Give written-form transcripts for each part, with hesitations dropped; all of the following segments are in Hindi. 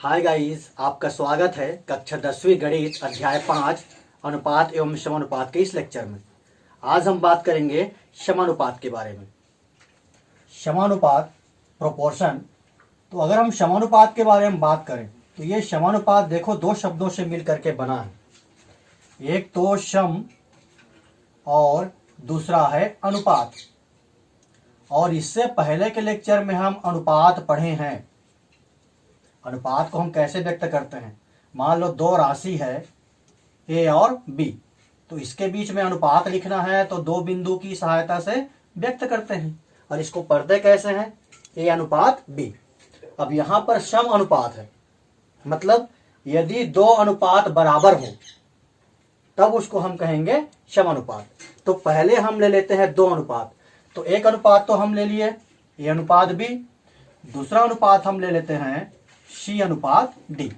हाय गाइस, आपका स्वागत है कक्षा 10वीं गणित अध्याय 5 अनुपात एवं समानुपात के इस लेक्चर में। आज हम बात करेंगे समानुपात के बारे में। समानुपात प्रोपोर्शन। तो अगर हम समानुपात के बारे में बात करें तो ये समानुपात देखो दो शब्दों से मिल करके बना है। एक तो सम और दूसरा है अनुपात। और इससे पहले के लेक्चर में हम अनुपात पढ़े हैं। अनुपात को हम कैसे व्यक्त करते हैं? मान लो दो राशि है ए और बी, तो इसके बीच में अनुपात लिखना है तो दो बिंदु की सहायता से व्यक्त करते हैं। और इसको पढ़ते कैसे हैं? ए अनुपात बी। अब यहां पर सम अनुपात है, मतलब यदि दो अनुपात बराबर हो तब उसको हम कहेंगे सम अनुपात। तो पहले हम ले लेते हैं दो अनुपात। तो एक अनुपात तो हम ले लिए ए अनुपात बी, दूसरा अनुपात हम ले लेते हैं सी अनुपात डी।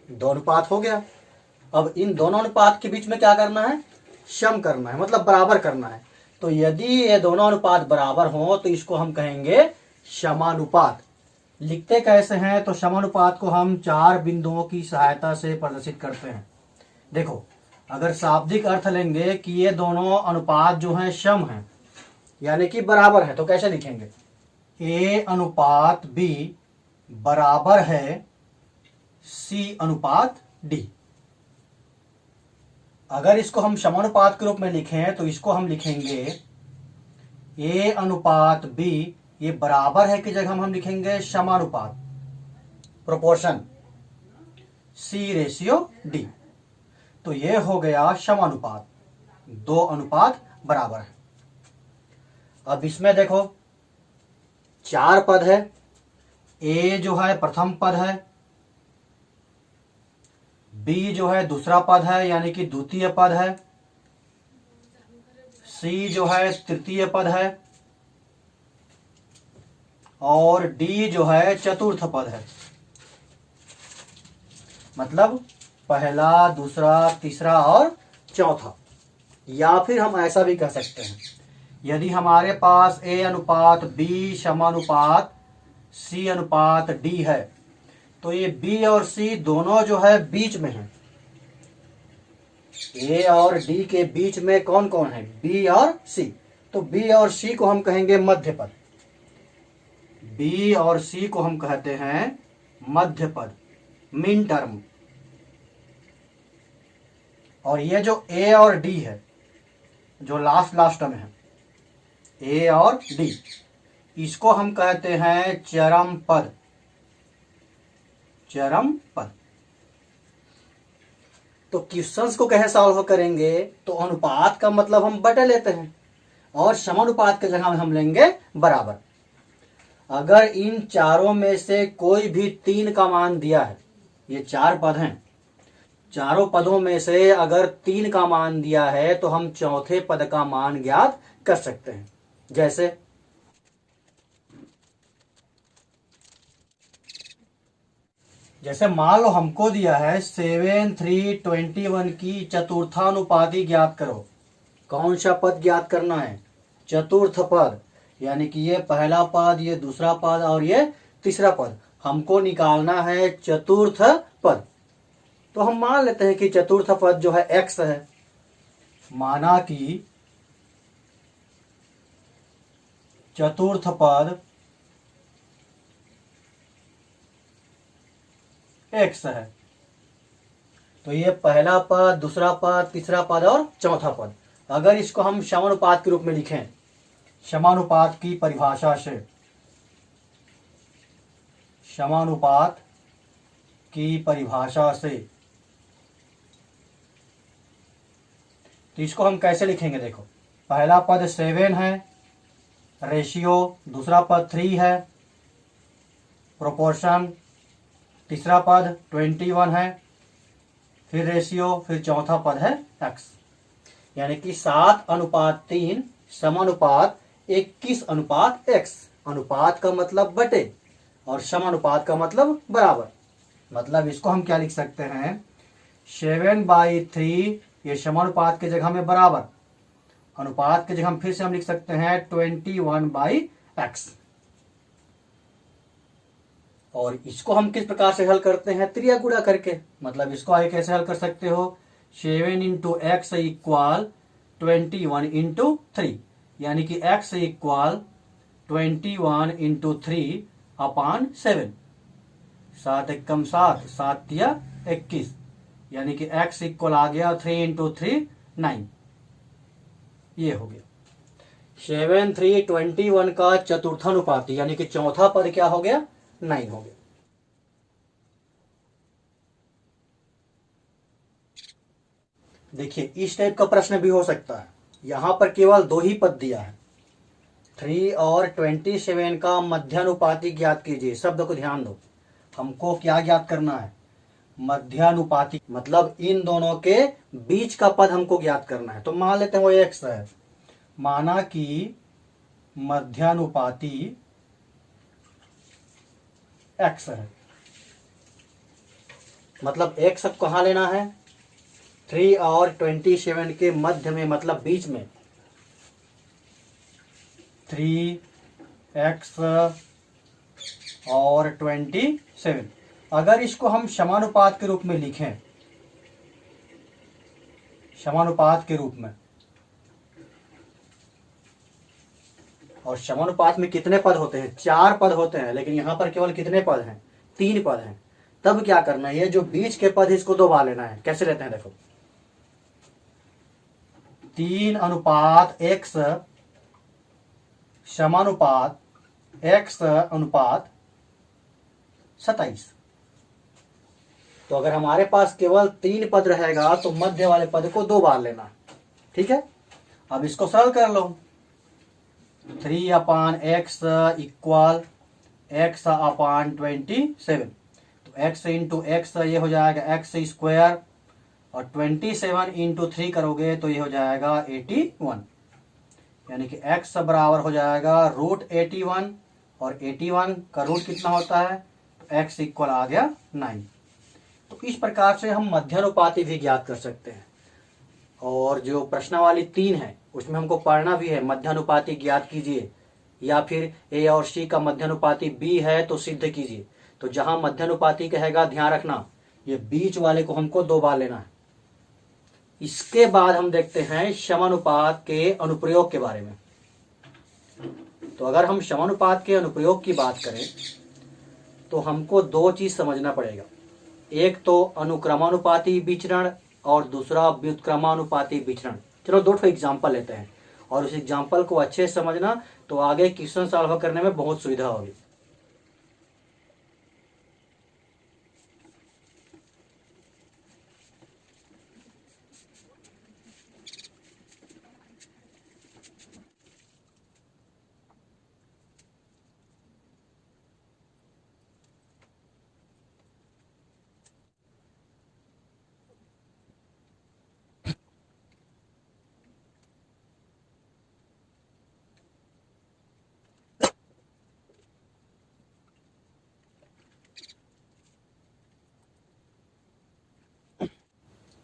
दो अनुपात हो गया। अब इन दोनों अनुपात के बीच में क्या करना है? सम करना है, मतलब बराबर करना है। तो यदि ये दोनों अनुपात बराबर हो तो इसको हम कहेंगे समानुपात। लिखते कैसे हैं? तो समानुपात को हम चार बिंदुओं की सहायता से प्रदर्शित करते हैं। देखो, अगर शाब्दिक अर्थ लेंगे कि ये दोनों अनुपात जो हैं सम हैं, यानी कि बराबर है, तो कैसे लिखेंगे? ए अनुपात बी बराबर है सी अनुपात डी। अगर इसको हम समानुपात के रूप में लिखें तो इसको हम लिखेंगे ए अनुपात बी, ये बराबर है की जगह हम लिखेंगे समानुपात, प्रोपोर्शन सी रेशियो डी। तो ये हो गया समानुपात, दो अनुपात बराबर है। अब इसमें देखो चार पद है। ए जो है प्रथम पद है, बी जो है दूसरा पद है यानी कि द्वितीय पद है, सी जो है तृतीय पद है और डी जो है चतुर्थ पद है। मतलब पहला, दूसरा, तीसरा और चौथा। या फिर हम ऐसा भी कह सकते हैं, यदि हमारे पास ए अनुपात बी समानुपात सी अनुपात डी है तो ये बी और सी दोनों जो है बीच में है। ए और डी के बीच में कौन कौन है? बी और सी। तो बी और सी को हम कहेंगे मध्य पद। बी और सी को हम कहते हैं मध्य पद, मीन टर्म। और ये जो ए और डी है, जो लास्ट में है, ए और डी, इसको हम कहते हैं चरम पद। चरम पद। तो क्वेश्चंस को कैसे सॉल्व करेंगे? तो अनुपात का मतलब हम बटे लेते हैं और समानुपात की जगह में हम लेंगे बराबर। अगर इन चारों में से कोई भी तीन का मान दिया है, ये चार पद हैं, चारों पदों में से अगर तीन का मान दिया है तो हम चौथे पद का मान ज्ञात कर सकते हैं। जैसे मान लो हमको दिया है 7, 3, 21 की चतुर्थानुपाती ज्ञात करो। कौन सा पद ज्ञात करना है? चतुर्थ पद, यानी कि ये पहला पद, ये दूसरा पद और ये तीसरा पद। हमको निकालना है चतुर्थ पद। तो हम मान लेते हैं कि चतुर्थ पद जो है x है। माना कि चतुर्थ पद x है। तो ये पहला पद, दूसरा पद, तीसरा पद और चौथा पद। अगर इसको हम समानुपात के रूप में लिखें, समानुपात की परिभाषा से, समानुपात की परिभाषा से, तो इसको हम कैसे लिखेंगे? देखो, पहला पद 7 है, रेशियो, दूसरा पद 3 है, प्रोपोर्शन, तीसरा पद 21 है, फिर रेशियो, फिर चौथा पद है x। यानी कि 7 अनुपात 3 समानुपात 21 अनुपात x। अनुपात का मतलब बटे और समानुपात का मतलब बराबर। मतलब इसको हम क्या लिख सकते हैं? 7/3, ये समानुपात की जगह में बराबर, अनुपात की जगह हम फिर से हम लिख सकते हैं 21/x। और इसको हम किस प्रकार से हल करते हैं, त्रिया गुणा करके। मतलब इसको आगे कैसे हल कर सकते हो, 7 इंटू एक्स इक्वल 21 इंटू 3, यानी कि x इक्वल 21 इंटू 3/7। 7 एकम 7, 7 या 21, यानी कि x इक्वल आ गया 3 इंटू 3 9। ये हो गया 7 3 21 का चतुर्थानुपाती, यानी कि चौथा पद क्या हो गया, 9 हो गया। देखिए इस टाइप का प्रश्न भी हो सकता है। यहां पर केवल 2 ही पद दिया है, 3 और 27 का मध्यानुपाती ज्ञात कीजिए। शब्द को ध्यान दो, हमको क्या ज्ञात करना है, मध्यानुपाती, मतलब इन दोनों के बीच का पद हमको ज्ञात करना है। तो मान लेते हैं वो x है, माना कि मध्यानुपाती x है, मतलब x अब कहाँ लेना है, 3 और 27 के मध्य में, मतलब बीच में। 3x और 27, अगर इसको हम समानुपात के रूप में लिखें, समानुपात के रूप में, और समानुपात में कितने पद होते हैं, 4 पद होते हैं, लेकिन यहां पर केवल कितने पद हैं, 3 पद हैं। तब क्या करना है, ये जो बीच के पद इसको 2 बार लेना है। कैसे लेते हैं, देखो 3:x समानुपात x/27। तो अगर हमारे पास केवल 3 पद रहेगा तो मध्य वाले पद को 2 बार लेना, ठीक है। अब इसको सरल कर लो, 3/x इक्वल x/27। तो x इंटू एक्स ये हो जाएगा x², और 27 इंटू 3 करोगे तो ये हो जाएगा 81, यानी कि x बराबर हो जाएगा √81, और 81 का रूट कितना होता है, तो x इक्वल आ गया 9। तो इस प्रकार से हम मध्यानुपाती भी ज्ञात कर सकते हैं। और जो प्रश्नावली 3 है उसमें हमको पढ़ना भी है, मध्यानुपाती ज्ञात कीजिए, या फिर a और c का मध्यानुपाती b है तो सिद्ध कीजिए। तो जहां मध्यानुपाती कहेगा, ध्यान रखना ये बीच वाले को हमको 2 बार लेना है। इसके बाद हम देखते हैं समानुपात के अनुप्रयोग के बारे में। तो अगर हम समानुपात के अनुप्रयोग की बात करें तो हमको 2 चीज समझना पड़ेगा, एक तो अनुक्रमानुपाती विचरण और दूसरा व्युत्क्रमानुपाती विचरण। चलो 2 एग्जाम्पल लेते हैं और उस एग्जाम्पल को अच्छे से समझना, तो आगे क्वेश्चन सॉल्व करने में बहुत सुविधा होगी।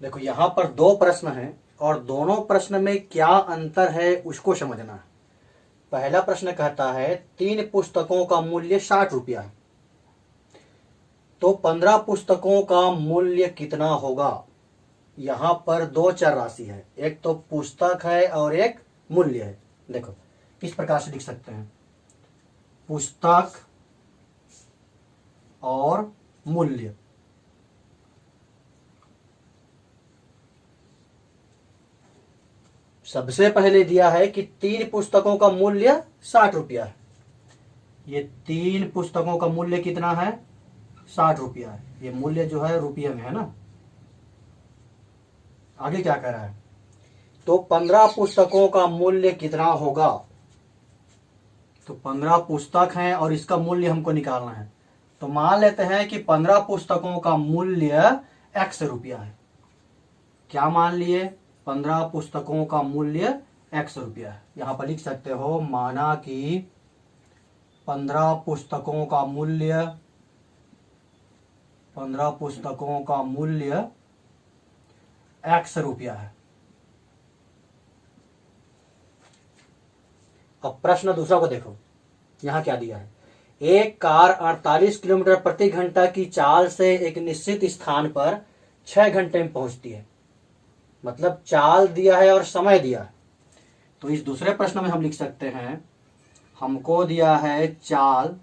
देखो यहां पर 2 प्रश्न हैं और दोनों प्रश्न में क्या अंतर है उसको समझना है। पहला प्रश्न कहता है 3 पुस्तकों का मूल्य 60 रुपया है, तो 15 पुस्तकों का मूल्य कितना होगा। यहां पर 2 चर राशि है, एक तो पुस्तक है और एक मूल्य है। देखो इस प्रकार से लिख सकते हैं, पुस्तक और मूल्य। सबसे पहले दिया है कि 3 पुस्तकों का मूल्य 60 रुपया है। ये 3 पुस्तकों का मूल्य कितना है, 60 रुपया है। ये मूल्य जो है रुपये में है ना। आगे क्या कह रहा है, तो 15 पुस्तकों का मूल्य कितना होगा। तो 15 पुस्तक हैं और इसका मूल्य हमको निकालना है। तो मान लेते हैं कि 15 पुस्तकों का मूल्य x रुपया है। क्या मान लिए, 15 पुस्तकों का मूल्य x रुपया है। यहां पर लिख सकते हो, माना कि 15 पुस्तकों का मूल्य 15 पुस्तकों का मूल्य x रुपया है। अब प्रश्न दूसरा को देखो, यहां क्या दिया है, एक कार 48 किलोमीटर प्रति घंटा की चाल से एक निश्चित स्थान पर 6 घंटे में पहुंचती है। मतलब चाल दिया है और समय दिया है। तो इस दूसरे प्रश्न में हम लिख सकते हैं, हमको दिया है चाल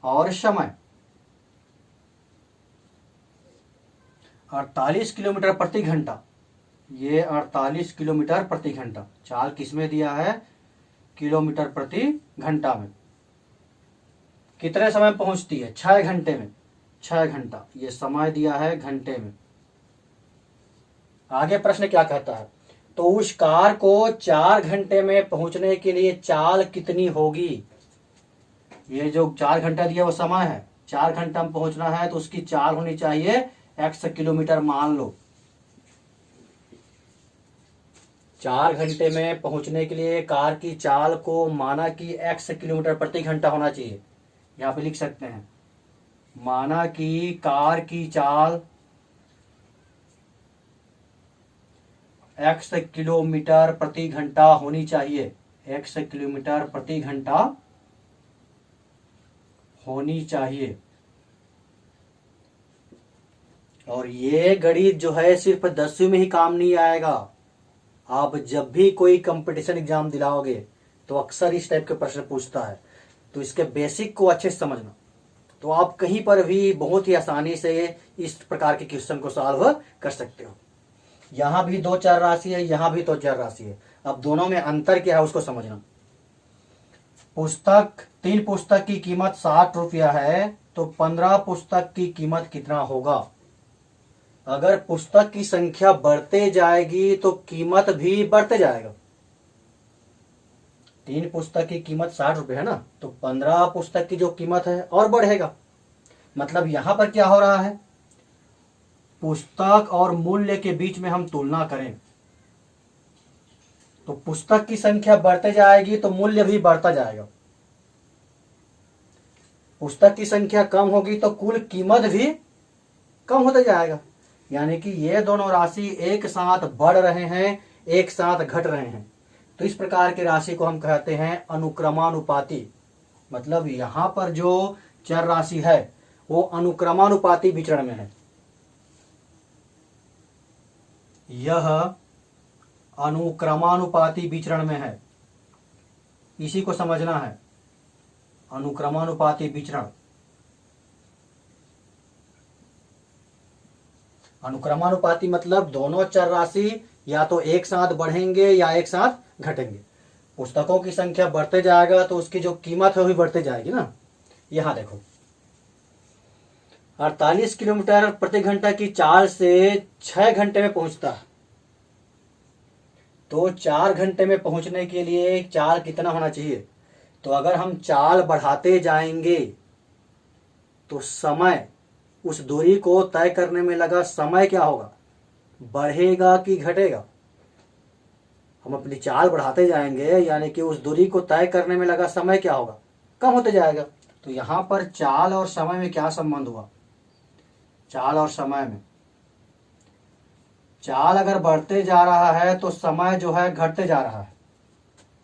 और समय। 48 किलोमीटर प्रति घंटा, ये 48 किलोमीटर प्रति घंटा। चाल किसमें दिया है? किलोमीटर प्रति घंटा में। कितने समय पहुंचती है? 6 घंटे में। 6 घंटा, ये समय दिया है घंटे में। आगे प्रश्न क्या कहता है? तो उस कार को 4 घंटे में पहुंचने के लिए चाल कितनी होगी? ये जो 4 घंटा दिया वो समय है। 4 घंटा में पहुंचना है तो उसकी चाल होनी चाहिए x किलोमीटर मान लो। 4 घंटे में पहुंचने के लिए कार की चाल को माना कि x किलोमीटर प्रति घंटा होना चाहिए। यहां पे लिख सकते हैं, माना कि कार की चाल x किलोमीटर प्रति घंटा होनी चाहिए। x किलोमीटर प्रति घंटा होनी चाहिए। और ये गणित जो है सिर्फ 10वीं में ही काम नहीं आएगा। आप जब भी कोई कंपटीशन एग्जाम दिलाओगे तो अक्सर इस टाइप के प्रश्न पूछता है। तो इसके बेसिक को अच्छे से समझना, तो आप कहीं पर भी बहुत ही आसानी से इस प्रकार के क्वेश्चन को सॉल्व कर सकते हो। यहां भी 2 चर राशि है, यहां भी 2 चर राशि है। अब दोनों में अंतर क्या है उसको समझना। पुस्तक 3 पुस्तक की कीमत 60 रुपया है, तो 15 पुस्तक की कीमत कितना होगा? अगर पुस्तक की संख्या बढ़ते जाएगी तो कीमत भी बढ़ते जाएगा। 3 पुस्तक की कीमत 60 रुपये है ना, तो 15 पुस्तक की जो कीमत है और बढ़ेगा। मतलब यहां पर क्या हो रहा है? पुस्तक और मूल्य के बीच में हम तुलना करें तो पुस्तक की संख्या बढ़ते जाएगी तो मूल्य भी बढ़ता जाएगा। पुस्तक की संख्या कम होगी तो कुल कीमत भी कम होता जाएगा। यानी कि ये दोनों राशि एक साथ बढ़ रहे हैं, एक साथ घट रहे हैं। तो इस प्रकार की राशि को हम कहते हैं अनुक्रमानुपाती। मतलब यहां पर जो चर राशि है वो अनुक्रमानुपाती विचरण में है। यह अनुक्रमानुपाती विचरण में है, इसी को समझना है। अनुक्रमानुपाती विचरण, अनुक्रमानुपाती मतलब दोनों चर राशि या तो एक साथ बढ़ेंगे या एक साथ घटेंगे। पुस्तकों की संख्या बढ़ते जाएगा तो उसकी जो कीमत है वो भी बढ़ते जाएगी ना। यहां देखो, 48 किलोमीटर प्रति घंटा की चाल से 6 घंटे में पहुंचता है, तो 4 घंटे में पहुंचने के लिए चाल कितना होना चाहिए? तो अगर हम चाल बढ़ाते जाएंगे तो समय, उस दूरी को तय करने में लगा समय क्या होगा? बढ़ेगा कि घटेगा? हम अपनी चाल बढ़ाते जाएंगे यानी कि उस दूरी को तय करने में लगा समय क्या होगा? कम होते जाएगा। तो यहां पर चाल और समय में क्या संबंध हुआ? चाल और समय में, चाल अगर बढ़ते जा रहा है तो समय जो है घटते जा रहा है।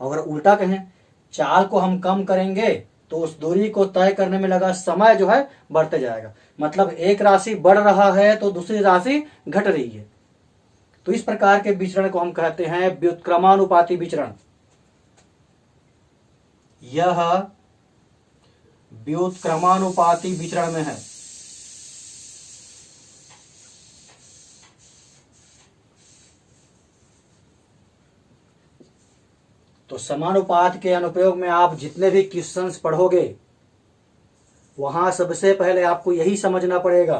अगर उल्टा कहें, चाल को हम कम करेंगे तो उस दूरी को तय करने में लगा समय जो है बढ़ते जाएगा। मतलब एक राशि बढ़ रहा है तो दूसरी राशि घट रही है। तो इस प्रकार के विचरण को हम कहते हैं व्युत्क्रमानुपाती विचरण। यह व्युत्क्रमानुपाती विचरण में है। तो समानुपात के अनुप्रयोग में आप जितने भी क्वेश्चंस पढ़ोगे वहां सबसे पहले आपको यही समझना पड़ेगा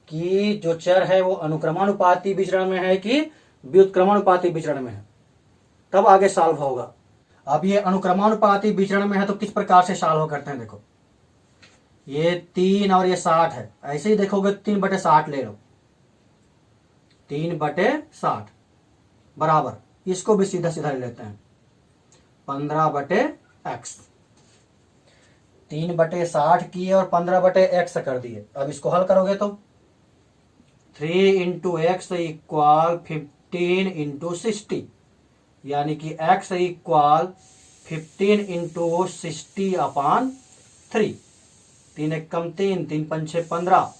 कि जो चर है वो अनुक्रमानुपाती विचरण में है कि व्युत्क्रमानुपाती विचरण में है, तब आगे सॉल्व होगा। अब ये अनुक्रमानुपाती विचरण में है तो किस प्रकार से सॉल्व करते हैं? देखो, ये 3 और ये 60 है। ऐसे ही देखोगे 3/60 ले लो, 3/60 बराबर, इसको भी सीधा सीधा ले लेते हैं 15/x। 3/60 किए और 15/x कर दिए। अब इसको हल करोगे तो 3 × x = 15 × 60, यानी कि x = 15 × 60/100। 3, 3 एक कम 3, 3 पंचे 15,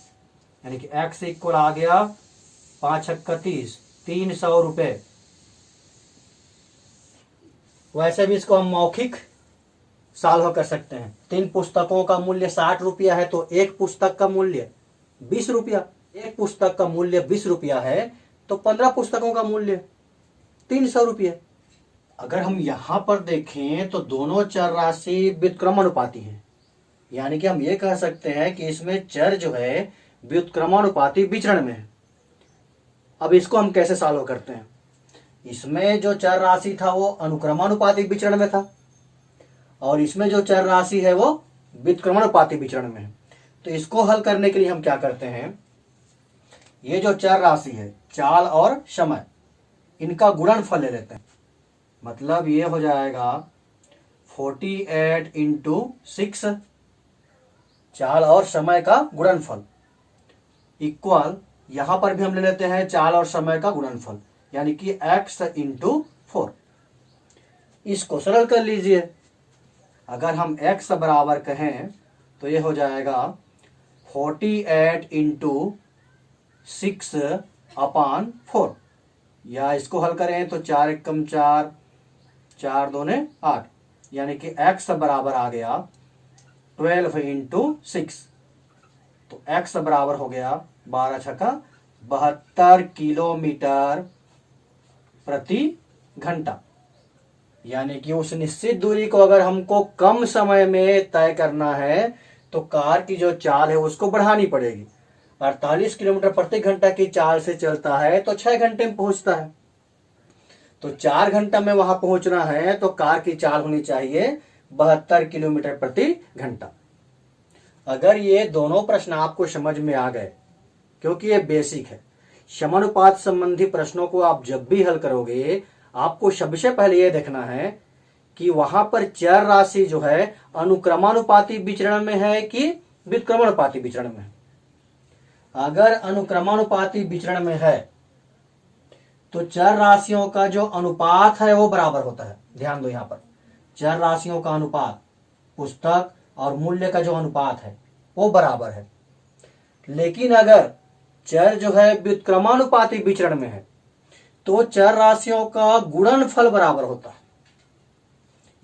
यानी कि x इक्वल आ गया 5 छक्का 30, 300 रुपये। वैसे भी इसको हम मौखिक सॉल्व कर सकते हैं। 3 पुस्तकों का मूल्य 60 रुपया है तो एक पुस्तक का मूल्य 20 रुपया, एक पुस्तक का मूल्य 20 रुपया है तो 15 पुस्तकों का मूल्य 300 रुपये। अगर हम यहां पर देखें तो दोनों चर राशि व्युत्क्रमानुपाती हैं, यानी कि हम ये कह सकते हैं कि इसमें चर जो है व्युत्क्रमानुपाती विचरण में है। अब इसको हम कैसे सॉल्व करते हैं? इसमें जो चर राशि था वो अनुक्रमानुपाती विचरण में था और इसमें जो चर राशि है वो व्युत्क्रमानुपाती विचरण में है। तो इसको हल करने के लिए हम क्या करते हैं, ये जो चर राशि है चाल और समय, इनका गुणनफल ले लेते हैं। मतलब ये हो जाएगा 48 इंटू 6 चाल और समय का गुणनफल इक्वल, यहां पर भी हम ले लेते हैं चाल और समय का गुणनफल, यानी कि x इंटू 4। इसको सरल कर लीजिए। अगर हम x बराबर कहें तो ये हो जाएगा 48 इंटू 6 अपान 4, या इसको हल करें तो 4 एक कम 4, 4 दूने 8, यानी कि x बराबर आ गया 12 इंटू 6। तो x बराबर हो गया 12 छक्का 72 किलोमीटर प्रति घंटा। यानी कि उस निश्चित दूरी को अगर हमको कम समय में तय करना है तो कार की जो चाल है उसको बढ़ानी पड़ेगी। 48 किलोमीटर प्रति घंटा की चाल से चलता है तो 6 घंटे में पहुंचता है, तो 4 घंटा में वहां पहुंचना है तो कार की चाल होनी चाहिए 72 किलोमीटर प्रति घंटा। अगर ये दोनों प्रश्न आपको समझ में आ गए, क्योंकि ये बेसिक है, समानुपात संबंधी प्रश्नों को आप जब भी हल करोगे आपको सबसे पहले ये देखना है कि वहां पर चर राशि जो है अनुक्रमानुपाती विचरण में है कि व्युत्क्रमानुपाती विचरण में है। अगर अनुक्रमानुपाती विचरण में है तो चर राशियों का जो अनुपात है वो बराबर होता है। ध्यान दो, यहां पर चर राशियों का अनुपात, पुस्तक और मूल्य का जो अनुपात है वो बराबर है। लेकिन अगर चर जो है व्युत्क्रमानुपाती विचरण में है तो चर राशियों का गुणनफल बराबर होता है।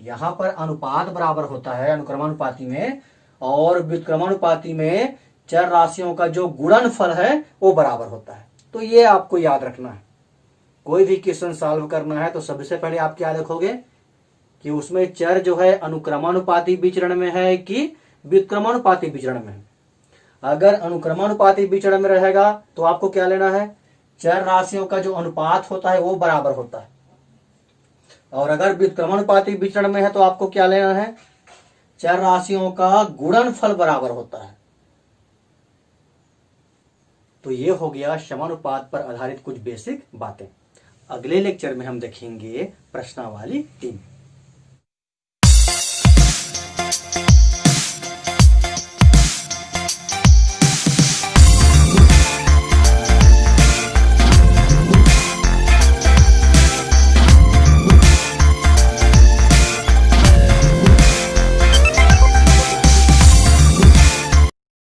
यहां पर अनुपात बराबर होता है अनुक्रमानुपाती में, और व्युत्क्रमानुपाती में चर राशियों का जो गुणनफल है वो बराबर होता है। तो ये आपको याद रखना है। कोई भी क्वेश्चन सॉल्व करना है तो सबसे पहले आप क्या देखोगे कि उसमें चर जो है अनुक्रमानुपाती विचरण में है कि व्युत्क्रमानुपाती विचरण में है। अगर अनुक्रमानुपाती विचरण में रहेगा तो आपको क्या लेना है, चर राशियों का जो अनुपात होता है वो बराबर होता है, और अगर व्युत्क्रमानुपाती विचरण में है तो आपको क्या लेना है, चर राशियों का गुणनफल बराबर होता है। तो ये हो गया समानुपात पर आधारित कुछ बेसिक बातें। अगले लेक्चर में हम देखेंगे प्रश्नावली 3।